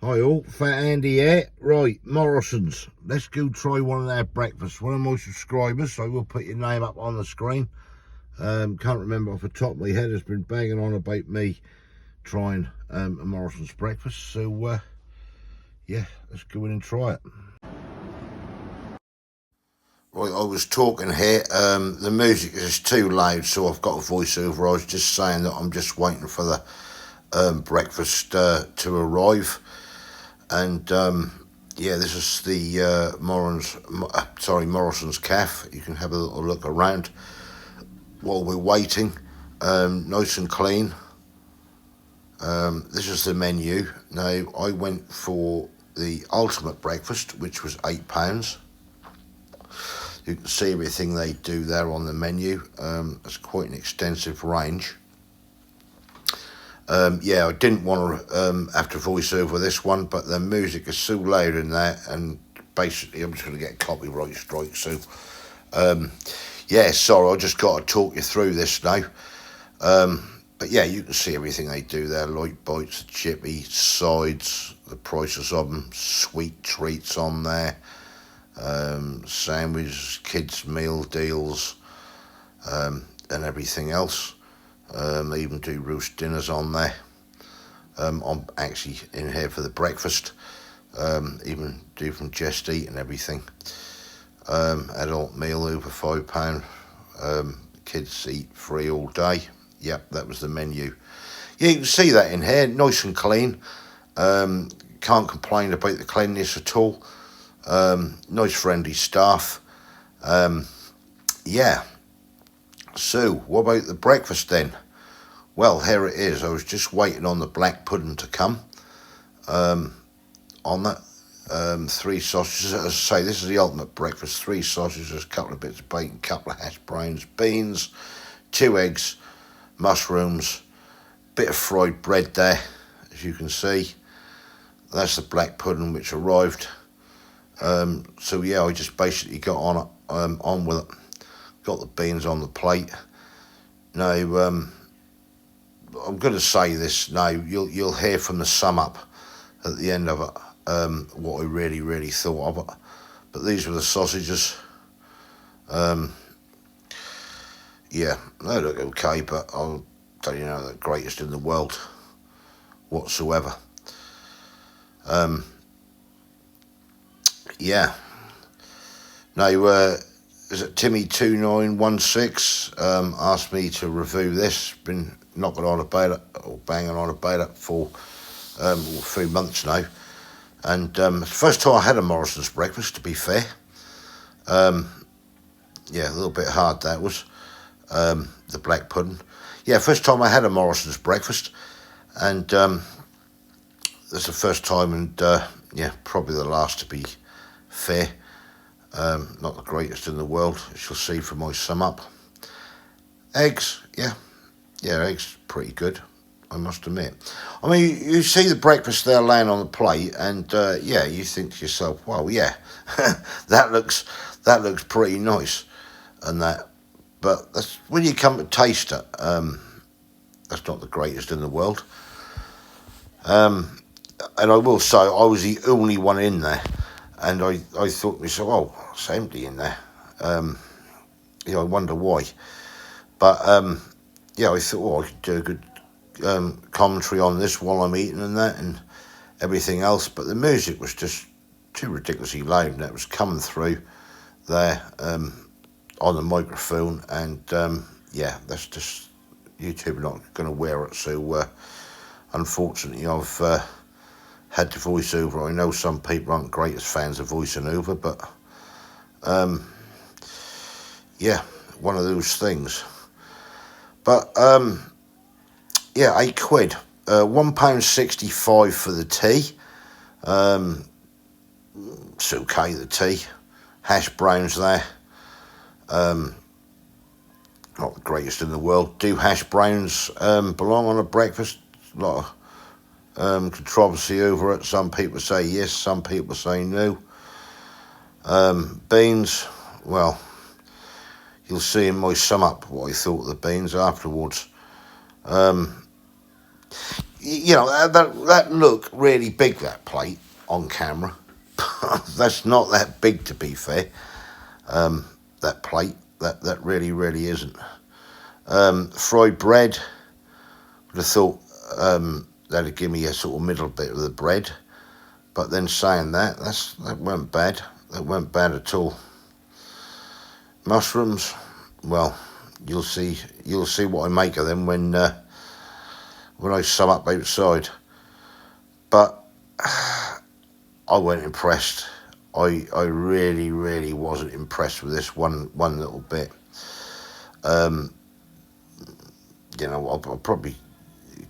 Hi all, Fat Andy here. Right, Morrison's. Let's go try one of their breakfasts. One of my subscribers, so I will put your name up on the screen. Can't remember off the top of my head, has been banging on about me trying a Morrison's breakfast. So, yeah, let's go in and try it. Right, I was talking here. The music is too loud, so I've got a voiceover. I was just saying that I'm just waiting for the breakfast to arrive. And yeah, this is the Morrison's Cafe. You can have a little look around while we're waiting. Nice and clean. This is the menu. Now, I went for the ultimate breakfast, which was £8. You can see everything they do there on the menu. It's quite an extensive range. Yeah, I didn't want to have to voice over this one, but the music is so loud in there, and basically I'm just going to get a copyright strike. So, yeah, sorry, I just got to talk you through this now. But yeah, you can see everything they do there: light bites, chippy sides, the prices of them, sweet treats on there, sandwiches, kids' meal deals, and everything else. They even do roast dinners on there. I'm actually in here for the breakfast. Even do from Just Eat and everything. Adult meal over £5. Kids eat free all day. Yep, that was the menu. Yeah, you can see that in here, nice and clean. Can't complain about the cleanliness at all. Nice friendly staff. Yeah. So, what about the breakfast then? Well, here it is. I was just waiting on the black pudding to come. On that, 3 sausages. As I say, this is the ultimate breakfast. 3 sausages, a couple of bits of bacon, a couple of hash browns, beans, 2 eggs, mushrooms, bit of fried bread there, as you can see. That's the black pudding which arrived. So yeah, I just basically got on with it. Got the beans on the plate. Now, I'm going to say this now. You'll hear from the sum up at the end of it what I really thought of it. But these were the sausages. Yeah, they look okay, but I'll tell you now, the greatest in the world whatsoever. Yeah. Now, is it Timmy2916 asked me to review this. Been knocking on about it, or banging on about it for a few months now. And it's the first time I had a Morrison's breakfast, to be fair. Yeah, a little bit hard that was. The black pudding. Yeah, first time I had a Morrison's breakfast. And that's the first time, and yeah, probably the last, to be fair. Not the greatest in the world, as you'll see from my sum up. Eggs, yeah, eggs pretty good, I must admit. I mean, you see the breakfast there laying on the plate, and yeah, you think to yourself, well, yeah, that looks pretty nice, and that. But that's, when you come to taste it, that's not the greatest in the world. And I will say, I was the only one in there. And I thought to myself, oh, it's empty in there. You know, I wonder why. But, yeah, I thought, oh, I could do a good commentary on this while I'm eating and that and everything else. But the music was just too ridiculously loud, and it was coming through there on the microphone. And, yeah, that's just, YouTube not going to wear it. So, unfortunately, I've had to voice over. I know some people aren't greatest fans of voicing over, but yeah, one of those things. But yeah, £8, £1.65 for the tea. It's okay, the tea. Hash browns there. Not the greatest in the world. Do hash browns belong on a breakfast? A lot of controversy over it. Some people say yes, some people say no. Beans, well, you'll see in my sum up what I thought of the beans afterwards. you know, that looked really big, that plate, on camera. That's not that big, to be fair. That plate, that really, really isn't. Fried bread, would have thought that'd give me a sort of middle bit of the bread. But then saying that, that weren't bad. That weren't bad at all. Mushrooms, well, you'll see what I make of them when I sum up outside. But I wasn't impressed. I really, really wasn't impressed with this one little bit. You know, I'm probably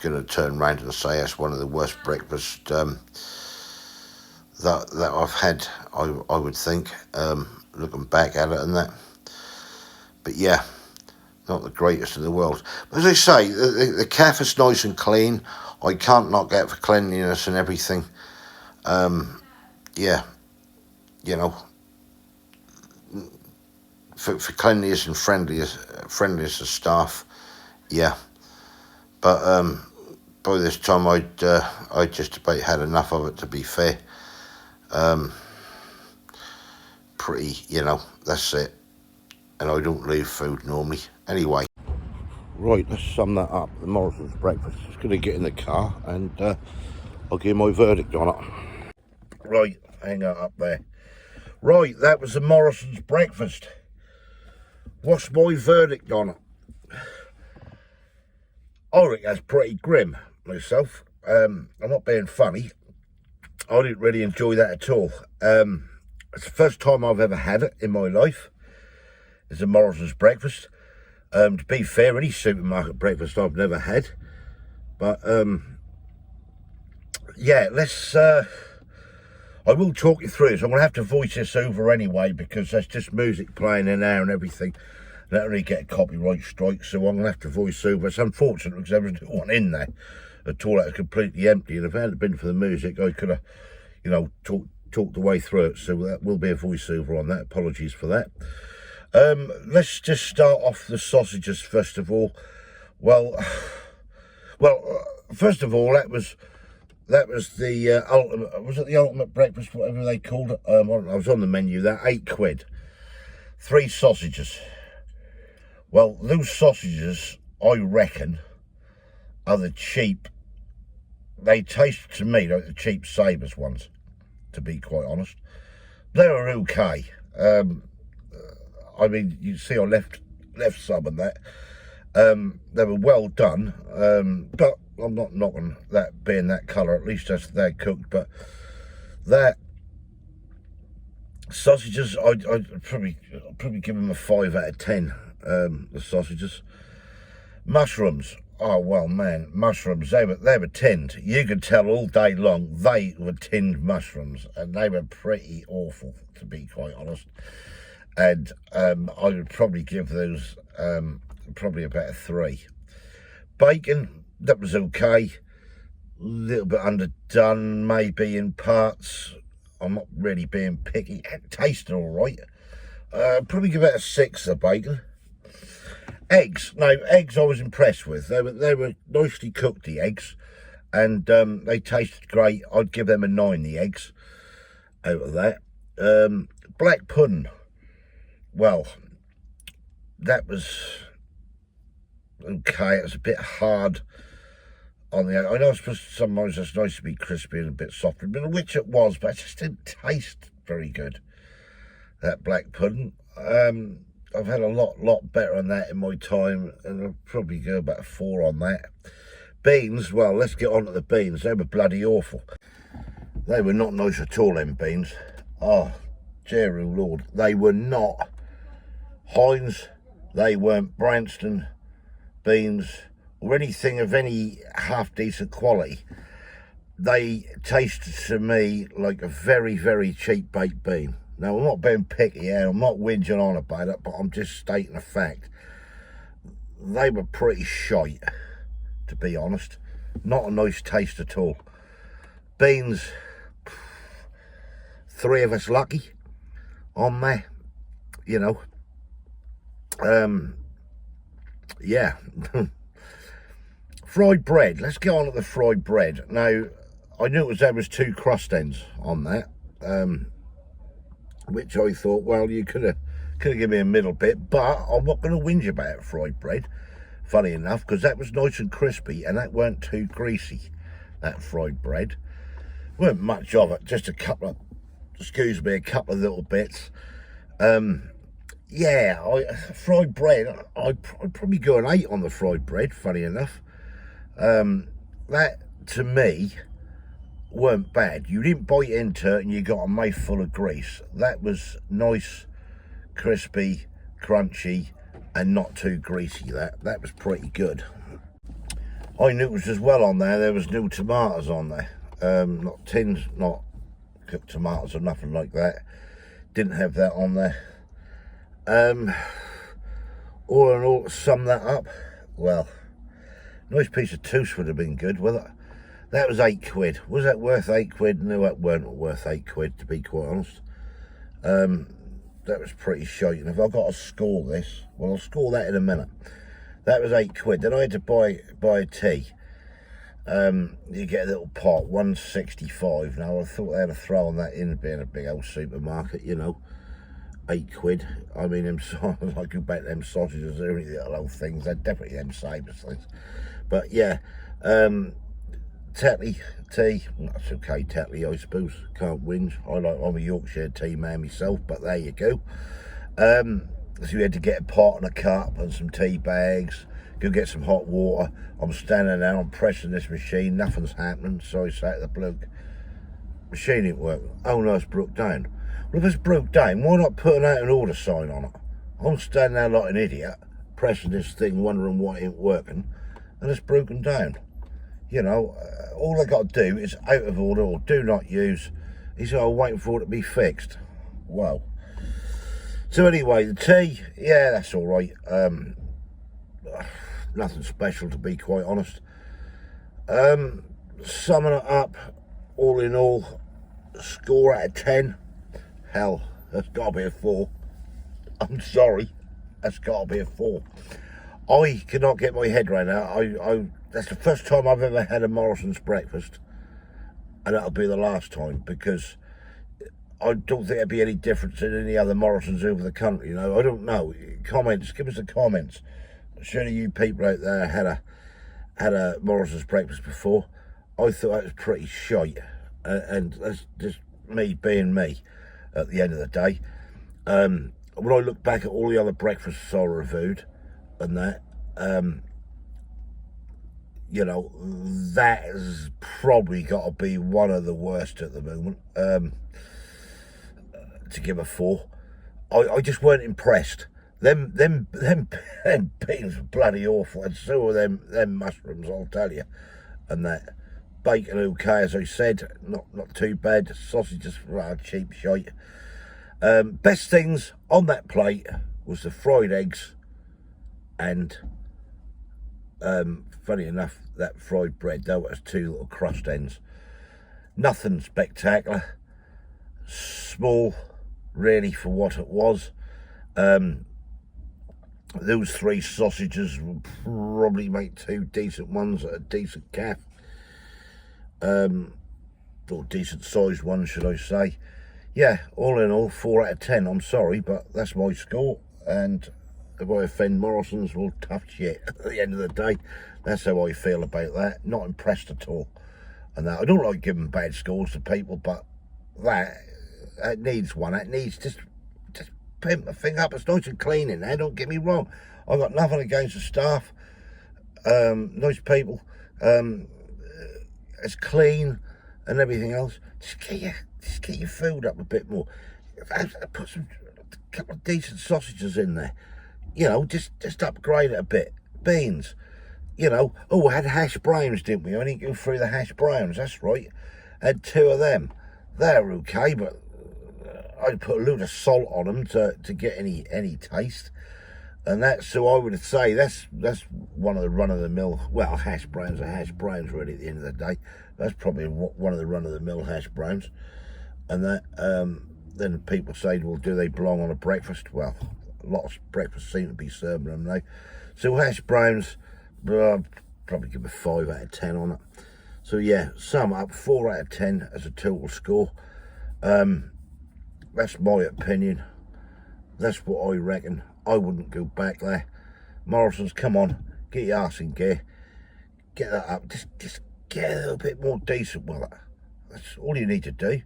going to turn around and say that's one of the worst breakfasts that I've had, I would think, looking back at it and that. But yeah, not the greatest in the world. But as I say, the cafe's nice and clean. I can't knock out for cleanliness and everything. Yeah, you know, for cleanliness and friendliness of staff, yeah. But by this time, I just about had enough of it, to be fair. Pretty, you know, that's it. And I don't leave food normally. Anyway. Right, let's sum that up. The Morrison's breakfast. Just going to get in the car and I'll give my verdict on it. Right, hang on up there. Right, that was the Morrison's breakfast. What's my verdict on it? I think that's pretty grim myself. I'm not being funny. I didn't really enjoy that at all. It's the first time I've ever had it in my life. It's a Morrison's breakfast. To be fair, any supermarket breakfast I've never had. But yeah, let's I will talk you through this. I'm going to have to voice this over anyway, because there's just music playing in there and everything. And that really get a copyright strike, so I'm going to have to voice over. It's unfortunate because there was no one in there. The toilet was completely empty, and if it hadn't been for the music, I could have, you know, talked the way through it. So that will be a voiceover on that. Apologies for that. Let's just start off the sausages first of all. Well, first of all, that was the ultimate. Was it the ultimate breakfast, whatever they called it? I was on the menu. That £8, 3 sausages. Well, those sausages, I reckon, are the cheap. They taste to me like the cheap Sabres ones, to be quite honest. They were okay. I mean, you see, I left some of that. They were well done, but I'm not knocking that being that colour. At least they're cooked. But that sausages, I'd probably give them a 5 out of 10. The sausages, mushrooms. Oh well, man, mushrooms. They were tinned. You could tell all day long they were tinned mushrooms, and they were pretty awful, to be quite honest. And I would probably give those probably about a 3. Bacon, that was okay. A little bit underdone, maybe in parts. I'm not really being picky. It tasted all right. Probably give it a 6, the bacon. Eggs, no, eggs I was impressed with. They were nicely cooked, the eggs, and they tasted great. I'd give them a 9, the eggs, out of that. Black pudding, well, that was okay. It was a bit hard on the egg. I know sometimes it's nice to be crispy and a bit softer, which it was, but it just didn't taste very good, that black pudding. I've had a lot better on that in my time, and I'll probably go about a 4 on that. Beans, well, let's get on to the beans. They were bloody awful. They were not nice at all, them beans. Oh, dear Lord. They were not Heinz, they weren't Branston beans, or anything of any half-decent quality. They tasted to me like a very, very cheap baked bean. Now, I'm not being picky here, I'm not whinging on about it, but I'm just stating a fact. They were pretty shite, to be honest. Not a nice taste at all. Beans, 3 of us lucky on there, you know. Yeah. Fried bread. Let's get on to the fried bread. Now, I knew there was 2 crust ends on that, which I thought, well, you could have given me a middle bit, but I'm not going to whinge about fried bread, funny enough, because that was nice and crispy, and that weren't too greasy, that fried bread. Weren't much of it, just a couple of little bits. Yeah, fried bread, I'd probably go an 8 on the fried bread, funny enough. That, to me, weren't bad. You didn't bite into it and you got a mouthful of grease. That was nice, crispy, crunchy, and not too greasy. That was pretty good. I noticed as well on there was no tomatoes on there. Not tins, not cooked tomatoes or nothing like that. Didn't have that on there. All in all, to sum that up, well, nice piece of toast would have been good, well, that was £8. Was that worth £8? No, that weren't worth £8, to be quite honest. That was pretty shite, and if I've got to score this, well, I'll score that in a minute. That was £8. Then I had to buy a tea. You get a little pot, 1.65. Now, I thought they had to throw on that in, being a big old supermarket, you know. £8. I mean, I could bet them sausages, they're only little old things. They're definitely them Sabres things. But yeah, Tetley tea, that's okay, Tetley, I suppose. Can't whinge. I'm a Yorkshire tea man myself, but there you go. So we had to get a pot and a cup and some tea bags. Go get some hot water. I'm standing there, I'm pressing this machine, nothing's happening. So I say to the bloke, machine ain't working. Oh no, it's broke down. Well, if it's broke down, why not put out an order sign on it? I'm standing there like an idiot, pressing this thing, wondering why it ain't working, and it's broken down. You know, all I got to do is out of order or do not use. He said, I'm waiting for it to be fixed. Wow. So anyway, the tea, yeah, that's all right. Nothing special, to be quite honest. Summing it up, all in all, score out of 10. Hell, that's got to be a 4. I'm sorry, that's got to be a 4. I cannot get my head around that. That's the first time I've ever had a Morrison's breakfast, and that'll be the last time, because I don't think there'd be any difference in any other Morrison's over the country. You know, I don't know. Comments, give us the comments. Surely you people out there had a Morrison's breakfast before. I thought that was pretty shite, and that's just me being me. At the end of the day, when I look back at all the other breakfasts I reviewed, and that, you know, that has probably got to be one of the worst at the moment. To give a 4, I just weren't impressed. Them beans were bloody awful, and so were them mushrooms, I'll tell you. And that bacon, okay, as I said, not too bad. Sausages, rather cheap shite. Best things on that plate was the fried eggs and, funny enough, that fried bread. That was 2 little crust ends. Nothing spectacular. Small, really, for what it was. Those 3 sausages will probably make 2 decent ones at a decent calf. Or decent sized ones, should I say. Yeah, all in all, 4 out of 10. I'm sorry, but that's my score. And if I offend Morrison's, well, tough shit. At the end of the day, that's how I feel about that. Not impressed at all. And that, I don't like giving bad scores to people, but that needs one. That needs just pimp the thing up. It's nice and clean in there, don't get me wrong. I've got nothing against the staff. Nice people. It's clean and everything else. Just get your food up a bit more. Put a couple of decent sausages in there. You know, just upgrade it a bit. Beans. You know, oh, we had hash browns, didn't we? I didn't go through the hash browns, that's right. Had 2 of them. They're okay, but I'd put a load of salt on them to get any taste. And that's, so I would say that's one of the run-of-the-mill, well, hash browns are hash browns really at the end of the day. That's probably one of the run-of-the-mill hash browns. And that, then people say, well, do they belong on a breakfast? Well, a lot of breakfasts seem to be serving them now. So hash browns, probably give a 5 out of 10 on it. So yeah, sum up, 4 out of 10 as a total score. That's my opinion. That's what I reckon. I wouldn't go back there. Morrison's, come on, get your arse in gear. Get that up. Just get a little bit more decent with it. That's all you need to do.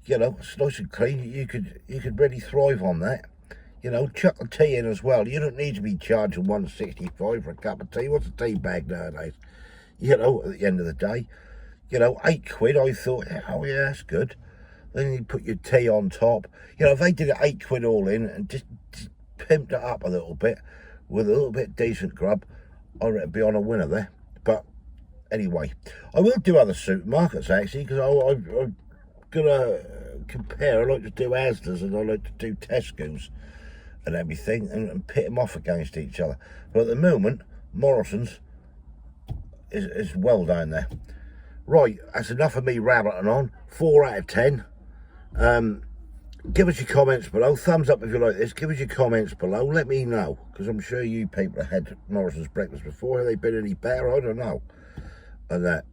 You know, it's nice and clean. You could really thrive on that. You know, chuck the tea in as well. You don't need to be charging $1.65 for a cup of tea. What's a tea bag nowadays? You know, at the end of the day, you know, £8. I thought, oh yeah, that's good. Then you put your tea on top. You know, if they did it £8 all in and just pimped it up a little bit with a little bit decent grub, I reckon it'd be on a winner there. But anyway, I will do other supermarkets actually, because I'm gonna compare. I like to do Asda's and I like to do Tesco's and everything, and pit them off against each other. But at the moment, Morrison's is well down there. Right, that's enough of me rattling on. 4 out of 10. Give us your comments below. Thumbs up if you like this. Give us your comments below. Let me know, because I'm sure you people have had Morrison's breakfast before. Have they been any better? I don't know. And that.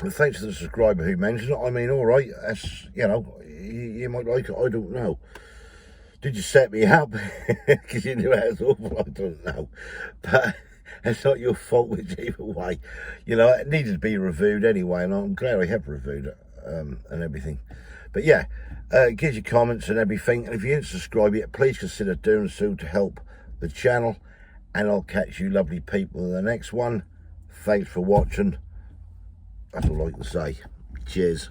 Thanks to the subscriber who mentioned it. I mean, all right. That's, you know, you might like it. I don't know. Did you set me up because you knew it was awful? I don't know. But it's not your fault, which either way. You know, it needed to be reviewed anyway, and I'm glad I have reviewed it and everything. But yeah, give your comments and everything. And if you didn't subscribe yet, please consider doing so to help the channel. And I'll catch you lovely people in the next one. Thanks for watching. That's all I can say. Cheers.